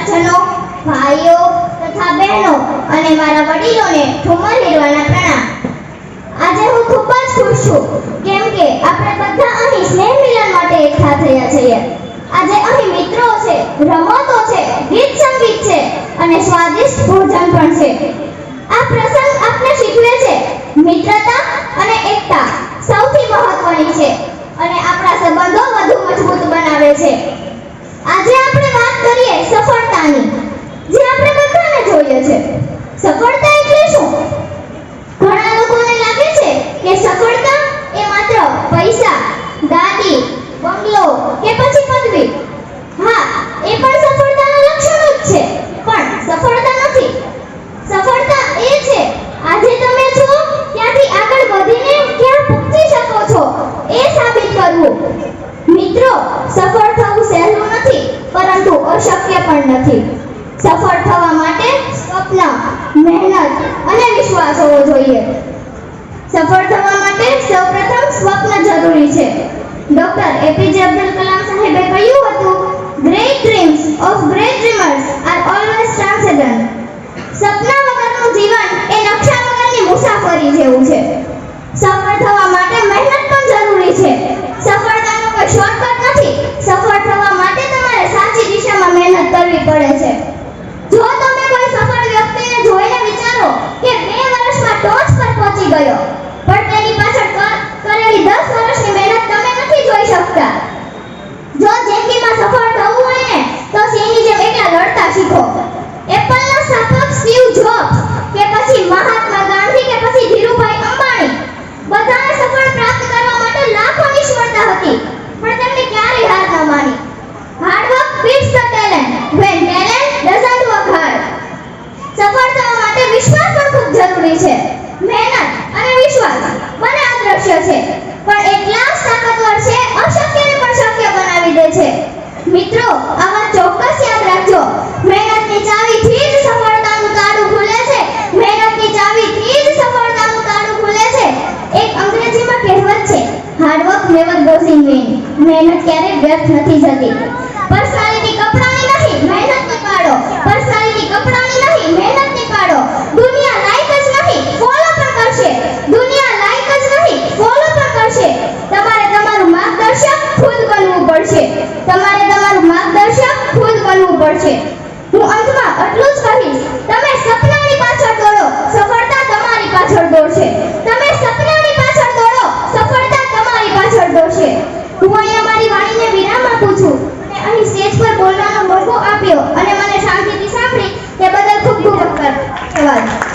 સ્નેહજનો, ભાઈઓ તથા બહેનો અને મારા વડીલોને ઠુમર હીરવાના પ્રણામ. આજે હું ખૂબ જ ખુશ છું કેમ કે આપણે બધા અહીં સ્નેહ મિલન માટે એકઠા થયા છીએ. આજે અહીં મિત્રો છે, રમતો છે, ગીત સંગીત છે અને સ્વાદિષ્ટ ભોજન પણ છે. આ પ્રસંગ આપણે શીખવે છે મિત્રતા અને એકતા સૌથી મહત્વની છે અને આપણા સંબંધો વધુ મજબૂત બનાવે છે. આજે આપણે વાત કરીએ સફળતાની, જે આપણે બધાને જોઈએ છે. સફળતા એટલે શું? ઘણા લોકોને લાગે છે કે સફળતા એ માત્ર પૈસા, ગાડી, બંગલો કે પછી પદવી. હા, એ પણ સફળતાના લક્ષણો જ છે, પણ સફળતા નથી. સફળતા એ છે આજે તમે છો ત્યાંથી આગળ વધીને ક્યાં પહોંચી શકો છો એ સાબિત કરવું. મિત્રો, સફળ થવું સહેલું નથી, પરંતુ અશક્ય પણ નથી. સફળ થવા માટે સ્વપ્ન, મહેનત અને વિશ્વાસ હોવો જોઈએ. સફળ થવા માટે સૌપ્રથમ સ્વપ્ન જરૂરી છે. ડોક્ટર એપીજે અબ્દુલ કલામ સાહેબે કહ્યું હતું, great dreams of great dreamers are always transcendent. સપના વગરનું જીવન એ નકશા વગરની મુસાફરી જેવું છે. સફળ થવા માટે મહેનત પણ જરૂરી છે. સફળતાનો કોઈ શોર્ટકટ નથી. સફળ થવા માટે તમારે સાચી દિશામાં મહેનત કરવી પડે છે. જો તમે કોઈ સફળ વ્યક્તિને જોઈને વિચારો કે 2 વર્ષમાં ટોચ પર પહોંચી ગયો, પણ તેની પાછળ કરેલી 10 વર્ષની મહેનત તમે નથી જોઈ શકતા. જો જિંદગીમાં સફળ થવું હોય ને તો સિંહની જેમ એકલા લડતા શીખો. એપલના સ્થાપક સ્ટીવ જોબ્સ કે પછી મહાત્મા ગાંધી કે પછી ધીરુભાઈ અંબાણી, બધાને સફળ પ્રાપ્ત કરવા માટે લાખો નિષ્ફળતા હતી, પણ તેમણે ક્યારેય હાર ન માની. Hard work bits the talent when talent doesn't work hard. સફળ થવા માટે વિશ્વાસ પણ ખૂબ જરૂરી છે. મહેનત અને વિશ્વાસ બંને અદ્રશ્ય છે, પણ એટલા જ તાકાતવર છે, અશક્યને પણ શક્ય બનાવી દે છે. મિત્રો, આ વાત ચોક્કસ યાદ રાખજો. મહેનતની ચાવીથી જ સફળતાનું તાળું ખુલે છે. મહેનતની ચાવીથી જ સફળતાનું તાળું ખુલે છે. એક અંગ્રેજીમાં કહેવત છે, hard work never goes in vain. મહેનત ક્યારેય વ્યર્થ નથી જતી. પર્સનાલિટી કપડાની નહીં, મહેનતની પાડો. પર્સનાલિટી કપડાની નહીં, મહેનતની પાડો. દુનિયા લાઈક જ નહીં, ફોલો પણ કરશે. દુનિયા લાઈક જ નહીં, ફોલો પણ કરશે. તમારે તમારું માર્ગદર્શક ખુદ બનવું પડશે. તમારે તમારું માર્ગદર્શક ખુદ બનવું પડશે. હું અંતમાં એટલું જ કહીશ, તમે સપનાની પાછળ દોડો, સફળતા તમારી પાછળ દોડશે. તમે સપનાની પાછળ દોડો, સફળતા તમારી પાછળ દોડશે. હું અહીંયા મારી વાણીને વિરામ આપું છું અને અહીં સ્ટેજ પર બોલવાનો મોકો આપ્યો અને મને શાંતિથી સાંભળી તે બદલ ખૂબ ખૂબ ધન્યવાદ.